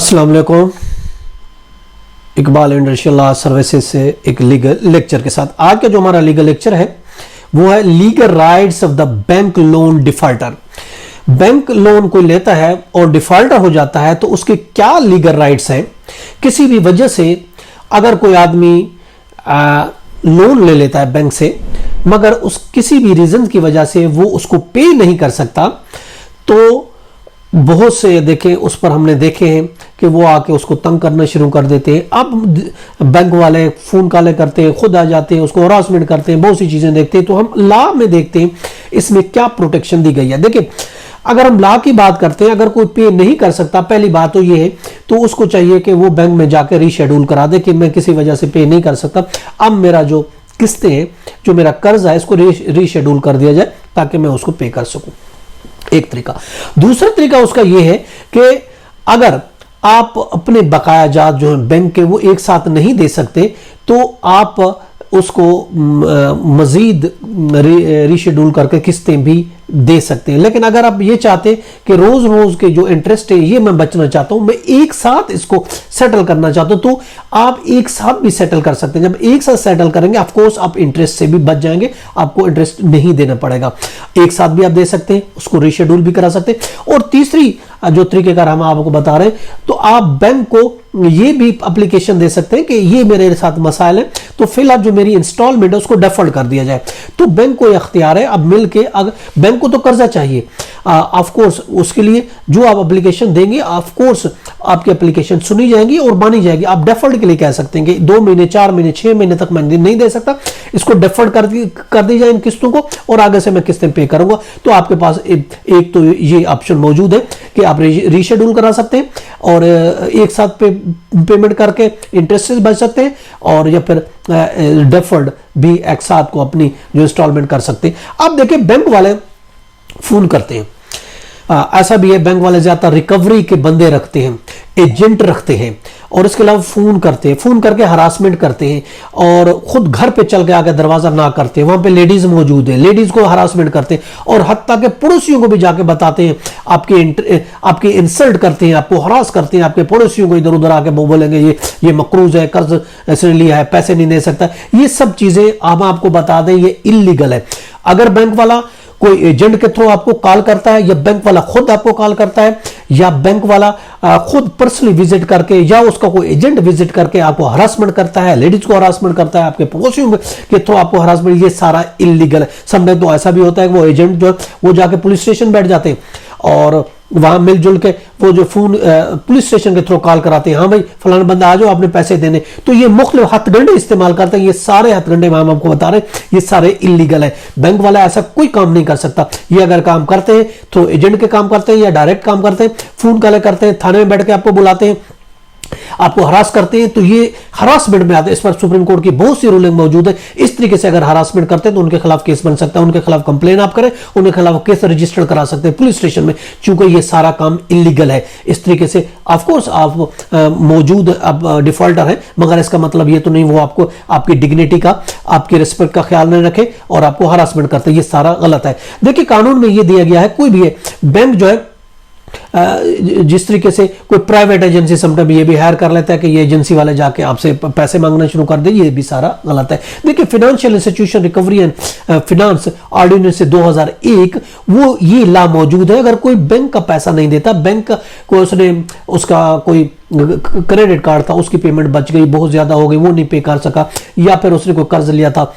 अस्सलाम वालेकुम। Iqbal industrial law services से एक लीगल लेक्चर के साथ आज का जो हमारा लीगल लेक्चर है वो है legal rights of the bank loan defaulter. Bank loan कोई लेता है और डिफॉल्टर हो जाता है तो उसके क्या लीगल राइट्स हैं। किसी भी वजह से अगर कोई आदमी लोन ले लेता है बैंक से मगर उस किसी भी रीजन की वजह से वो उसको पे नहीं कर सकता तो बहुत से देखें उस पर हमने देखे हैं कि वो आके उसको तंग करना शुरू कर देते हैं। अब बैंक वाले फोन कॉलें करते हैं, खुद आ जाते हैं, उसको हरासमेंट करते हैं, बहुत सी चीजें देखते हैं। तो हम लॉ में देखते हैं इसमें क्या प्रोटेक्शन दी गई है। देखिए अगर हम लॉ की बात करते हैं, अगर कोई पे नहीं कर सकता, पहली बात तो ये है तो उसको चाहिए कि वो बैंक में जाकर रीशेड्यूल करा दे कि मैं किसी वजह से पे नहीं कर सकता, अब मेरा जो किस्तें हैं, जो मेरा कर्ज है, इसको रीशेड्यूल कर दिया जाए ताकि मैं उसको पे कर सकूं। एक तरीका। दूसरा तरीका उसका यह है कि अगर आप अपने बकाया जात जो है बैंक के वो एक साथ नहीं दे सकते तो आप उसको मजीद रीशेड्यूल करके किस्तें भी दे सकते हैं। लेकिन अगर आप ये चाहते कि रोज रोज के जो इंटरेस्ट है ये मैं बचना चाहता हूं, मैं एक साथ इसको सेटल करना चाहता हूं, तो आप एक साथ भी सेटल कर सकते हैं। जब एक साथ सेटल करेंगे ऑफ कोर्स आप इंटरेस्ट से भी बच जाएंगे, आपको इंटरेस्ट नहीं देना पड़ेगा। एक साथ भी आप दे सकते हैं, उसको रीशेड्यूल भी करा सकते हैं। और तीसरी जो तरीकेकार हम आपको बता रहे हैं तो आप बैंक को ये भी एप्लीकेशन दे सकते हैं कि ये मेरे साथ मसाइल है तो फिलहाल जो मेरी इंस्टॉलमेंट है उसको डेफर्ड कर दिया जाए। तो बैंक को अख्तियार है अब मिलके, अगर बैंक को तो कर्जा चाहिए ऑफ कोर्स, उसके लिए जो आप एप्लीकेशन देंगे ऑफ कोर्स आपकी एप्लीकेशन सुनी जाएगी और मानी जाएगी। आप डेफर्ड के लिए कह सकते हैं कि 2 महीने 4 महीने 6 महीने तक मैं नहीं दे सकता, इसको डेफर्ड कर दी जाए इन किस्तों को और आगे से मैं किस्तें पे करूंगा। तो आपके पास एक तो ये ऑप्शन मौजूद है कि आप रीशेड्यूल करा सकते हैं और एक साथ पेमेंट करके इंटरेस्ट से बच सकते हैं, और या फिर डेफर्ड भी एक साथ को अपनी जो इंस्टॉलमेंट कर सकते हैं। अब देखिए बैंक वाले फोन करते हैं, ऐसा भी है बैंक वाले ज्यादातर रिकवरी के बंदे रखते हैं, एजेंट रखते हैं और इसके अलावा फोन करते हैं, फोन करके हरासमेंट करते हैं और खुद घर पे चल के आके दरवाजा ना करते हैं। वहां पे लेडीज मौजूद है, लेडीज को हरासमेंट करते हैं और हत्ता के पड़ोसियों को भी जाके बताते हैं, आपके इंसल्ट करते हैं, आपको हरास करते हैं, आपके पड़ोसियों को इधर उधर आके वो बोलेंगे ये मकरूज है, कर्ज इसने लिया है, पैसे नहीं दे सकता। ये सब चीजें हम आपको बता दें ये इल्लीगल है। अगर बैंक वाला कोई एजेंट के थ्रू आपको कॉल करता है या बैंक वाला खुद आपको कॉल करता है या बैंक वाला खुद पर्सनली विजिट करके या उसका कोई एजेंट विजिट करके आपको हरासमेंट करता है, लेडीज को हरासमेंट करता है, आपके पड़ोसियों के थ्रू आपको हरासमेंट, ये सारा इल्लीगल है। समटाइम तो ऐसा भी होता है कि वो एजेंट जो वो जाके पुलिस स्टेशन बैठ जाते हैं और वहां मिलजुल के वो जो फोन पुलिस स्टेशन के थ्रू कॉल कराते हैं, हाँ भाई फलाना बंदा आ जाओ आपने पैसे देने। तो ये मुख्तलिफ हथगंडे इस्तेमाल करते हैं, ये सारे हथगंडे हम आपको बता रहे हैं ये सारे इल्लीगल है। बैंक वाला ऐसा कोई काम नहीं कर सकता। ये अगर काम करते हैं तो एजेंट के काम करते हैं या डायरेक्ट काम करते हैं, फोन कॉल करते हैं, थाने में बैठ के आपको बुलाते हैं, आपको हरास करते हैं, तो ये हरासमेंट में आते हैं। इस पर सुप्रीम कोर्ट की बहुत सी रूलिंग मौजूद है। इस तरीके से अगर हरासमेंट करते हैं तो उनके खिलाफ केस बन सकता है, उनके खिलाफ कंप्लेन आप करें, उनके खिलाफ केस रजिस्टर करा सकते हैं पुलिस स्टेशन में, चूंकि ये सारा काम इल्लीगल है। इस तरीके से ऑफ कोर्स आप मौजूद डिफॉल्टर है मगर इसका मतलब ये तो नहीं वो आपको आपकी डिग्निटी का, आपकी रिस्पेक्ट का ख्याल नहीं रखे और आपको हरासमेंट करते, ये सारा गलत है। देखिए कानून में ये दिया गया है, कोई भी है बैंक जो है जिस तरीके से कोई प्राइवेट एजेंसी समटाइम ये भी हायर कर लेता है कि ये एजेंसी वाले जाके आपसे पैसे मांगना शुरू कर दे, ये भी सारा गलत है। देखिए financial institution recovery and finance ordinance से 2001 वो ये लॉ मौजूद है। अगर कोई बैंक का पैसा नहीं देता, बैंक को उसका कोई क्रेडिट कार्ड था उसकी पेमेंट बच गई, बहुत ज्यादा हो गई, वो नहीं पे कर सका, या फिर उसने कोई कर्ज लिया था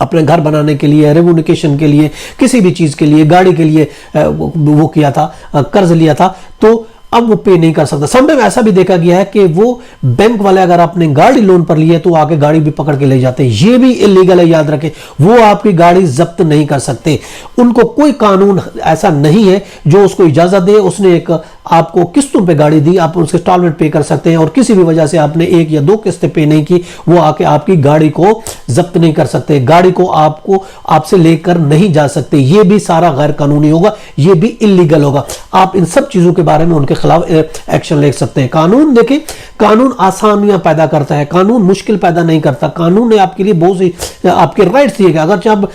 अपने घर बनाने के लिए, रेम्यूनिकेशन के लिए, किसी भी चीज के लिए, गाड़ी के लिए वो किया था, कर्ज लिया था, तो अब वो पे नहीं कर सकता। समटाइम ऐसा भी देखा गया है कि वो बैंक वाले अगर आपने गाड़ी लोन पर ली है तो आके गाड़ी भी पकड़ के ले जाते हैं, ये भी इल्लीगल है, याद रखें। वो आपकी गाड़ी जब्त नहीं कर सकते, उनको कोई कानून ऐसा नहीं है जो उसको इजाजत दे। उसने एक आपको किस्तों पे गाड़ी दी, आप उसके इंस्टॉलमेंट पे कर सकते हैं और किसी भी वजह से आपने 1 या 2 किस्तें पे नहीं की, वो आके आपकी गाड़ी को जब्त नहीं कर सकते, गाड़ी को आपसे लेकर नहीं जा सकते। ये भी सारा गैर कानूनी होगा, ये भी इल्लीगल होगा। आप इन सब चीजों के बारे में उनके खिलाफ एक्शन ले सकते हैं। कानून देखें, कानून आसानियां पैदा करता है, कानून मुश्किल पैदा नहीं करता। कानून ने आपके लिए बहुत सी आपके राइट्स दिए गए। अगर आप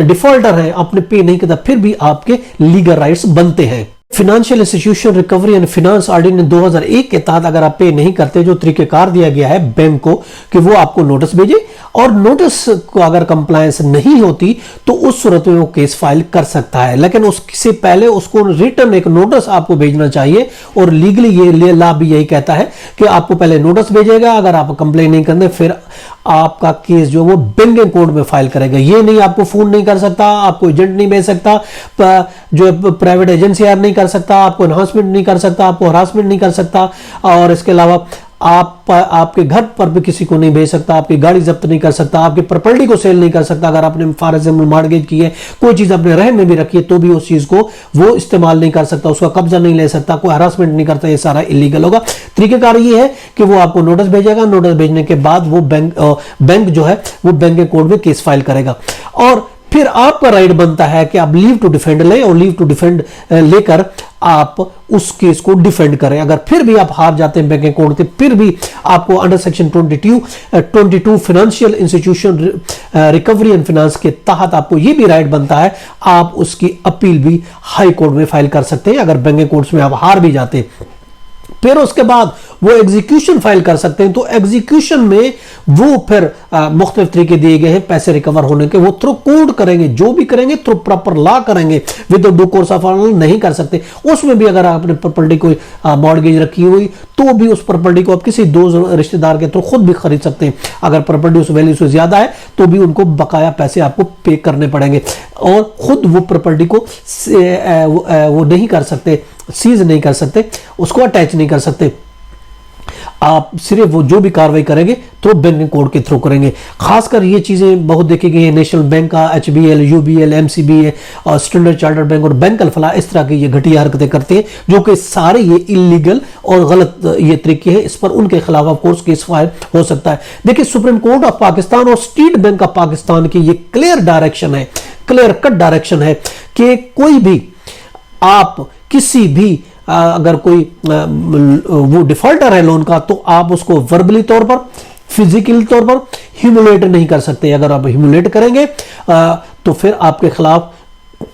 डिफॉल्टर हैं, आपने पे नहीं किया, फिर भी आपके लीगल राइट्स बनते हैं। Financial institution recovery and finance ordinance 2001 के तहत अगर आप पे नहीं करते, जो तरीकेकार दिया गया है बैंक को कि वो आपको नोटिस भेजे, और नोटिस को अगर कंप्लायंस नहीं होती तो उस सूरत में वो केस फाइल कर सकता है। लेकिन उससे पहले उसको रिटर्न एक नोटिस आपको भेजना चाहिए, और लीगली ये लॉ भी यही कहता है कि आपको पहले नोटिस भेजेगा, अगर आप कंप्लेन नहीं करते फिर आपका केस जो वो बैंकिंग कोर्ट में फाइल करेगा। ये नहीं आपको फोन नहीं कर सकता, आपको एजेंट नहीं भेज सकता, जो प्राइवेट एजेंसी हायर नहीं कर सकता, आपको एनहांसमेंट नहीं कर सकता, आपको हरासमेंट नहीं कर सकता, और इसके अलावा आपके घर पर भी किसी को नहीं भेज सकता, आपकी गाड़ी जब्त नहीं कर सकता, आपकी प्रॉपर्टी को सेल नहीं कर सकता। अगर आपने फॉर एग्जाम्पल मॉर्गेज की है, कोई चीज अपने रहन में भी रखी है, तो भी उस चीज को वो इस्तेमाल नहीं कर सकता, उसका कब्जा नहीं ले सकता, कोई हरासमेंट नहीं करता, ये सारा इलीगल होगा। तरीकेकार ये है कि वो आपको नोटिस भेजेगा, नोटिस भेजने के बाद वो बैंक जो है वो बैंक के कोर्ट में केस फाइल करेगा, और फिर आपका राइट बनता है कि आप लीव टू डिफेंड लें, और लीव टू डिफेंड लेकर आप उस केस को डिफेंड करें। अगर फिर भी आप हार जाते हैं बैंक कोर्ट से, फिर भी आपको under section 22 financial institution recovery and finance के तहत आपको यह भी राइट बनता है, आप उसकी अपील भी हाई कोर्ट में फाइल कर सकते हैं अगर बैंक कोर्ट्स में आप हार भी जाते हैं। फिर उसके बाद वो एग्जीक्यूशन फाइल कर सकते हैं। तो एग्जीक्यूशन में वो फिर मुख्तलिफ तरीके दिए गए हैं पैसे रिकवर होने के, वो थ्रू कोर्ट करेंगे, जो भी करेंगे थ्रू प्रॉपर लॉ करेंगे, with due course of law नहीं कर सकते। उसमें भी अगर आपने प्रॉपर्टी कोई मॉर्गेज रखी हुई, तो भी उस प्रॉपर्टी को आप किसी दो रिश्तेदार के थ्रू खुद भी खरीद सकते हैं। अगर प्रॉपर्टी उस वैल्यू से ज्यादा है तो भी उनको बकाया पैसे आपको पे करने पड़ेंगे, और खुद वो प्रॉपर्टी को वो नहीं कर सकते, सीज नहीं कर सकते, उसको अटैच नहीं कर सकते। आप सिर्फ वो जो भी कार्रवाई करेंगे तो बैंक कोड के थ्रू करेंगे। खासकर ये चीजें बहुत देखी गई है, नेशनल बैंक का, HBL, UBL, MCB और स्टैंडर्ड चार्टर्ड बैंक और बैंक अल-फलाह इस तरह की ये घटिया हरकतें करते हैं, जो कि सारे ये इलीगल और गलत ये तरीके हैं। इस पर उनके खिलाफ ऑफ कोर्स केस फाइल हो सकता है। देखिए, सुप्रीम कोर्ट ऑफ पाकिस्तान और स्टेट बैंक ऑफ पाकिस्तान की ये क्लियर डायरेक्शन है, क्लियर कट डायरेक्शन है कि कोई भी आप किसी भी अगर कोई वो डिफॉल्टर है लोन का, तो आप उसको वर्बली तौर पर, फिजिकली तौर पर ह्यूमिलेट नहीं कर सकते। अगर आप ह्यूमिलेट करेंगे तो फिर आपके खिलाफ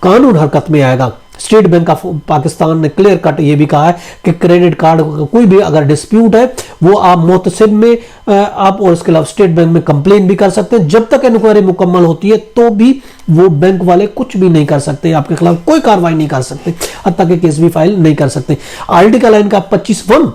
कानून हरकत में आएगा। स्टेट बैंक ऑफ पाकिस्तान ने क्लियर कट ये भी कहा है कि क्रेडिट कार्ड कोई भी अगर डिस्प्यूट है, वो आप मोहतसिब में आप और इसके अलावा स्टेट बैंक में कंप्लेन भी कर सकते हैं। जब तक इंक्वायरी मुकम्मल होती है तो भी वो बैंक वाले कुछ भी नहीं कर सकते, आपके खिलाफ कोई कार्रवाई नहीं कर सकते, हत्ता के केस भी फाइल नहीं कर सकते। आर्टिकल है इनका 25(1),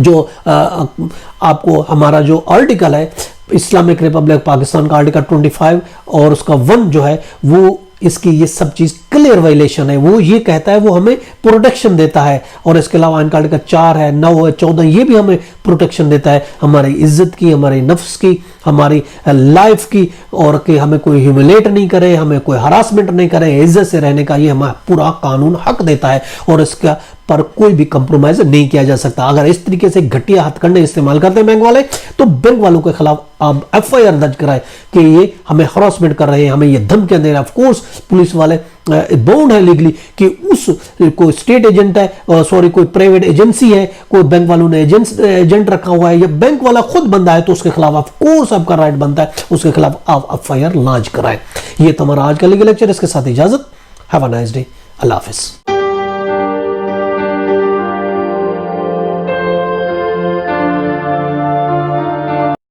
जो आपको हमारा जो आर्टिकल है इस्लामिक रिपब्लिक पाकिस्तान का आर्टिकल 25 और उसका 1 जो है, वो इसकी ये सब चीज क्लियर वायलेशन है। वो ये कहता है, वो हमें प्रोटेक्शन देता है, और इसके अलावा आइन का आर्टिकल 4 है, 9 है, 14, ये भी हमें प्रोटेक्शन देता है हमारी इज्जत की, हमारी नफ्स की, हमारी लाइफ की, और कि हमें कोई ह्यूमिलेट नहीं करे, हमें कोई हरासमेंट नहीं करे, इज्जत से रहने का ये हमें पूरा कानून हक देता है, और इसका पर कोई भी कंप्रोमाइज नहीं किया जा सकता। अगर इस तरीके से घटिया हथकंडे इस्तेमाल करते हैं बैंक वाले, तो बैंक वालों के खिलाफ आप FIR दर्ज कराएं कि ये हमें हरासमेंट कर रहे हैं, हमें ये धमकियां दे रहे हैं। ऑफ कोर्स पुलिस वाले बाउंड है लीगली कि उस कोई स्टेट एजेंट है, सॉरी कोई प्राइवेट एजेंसी है, कोई बैंक वालों ने एजेंट रखा हुआ है, या बैंक वाला खुद बंदा है, तो उसके खिलाफ ऑफ कोर्स आपका राइट बनता है, उसके खिलाफ आप FIR लॉन्च कराएं। ये तो हमारा आज का लीगल लेक्चर, इसके साथ इजाजत। Have a nice day. Allah Hafiz.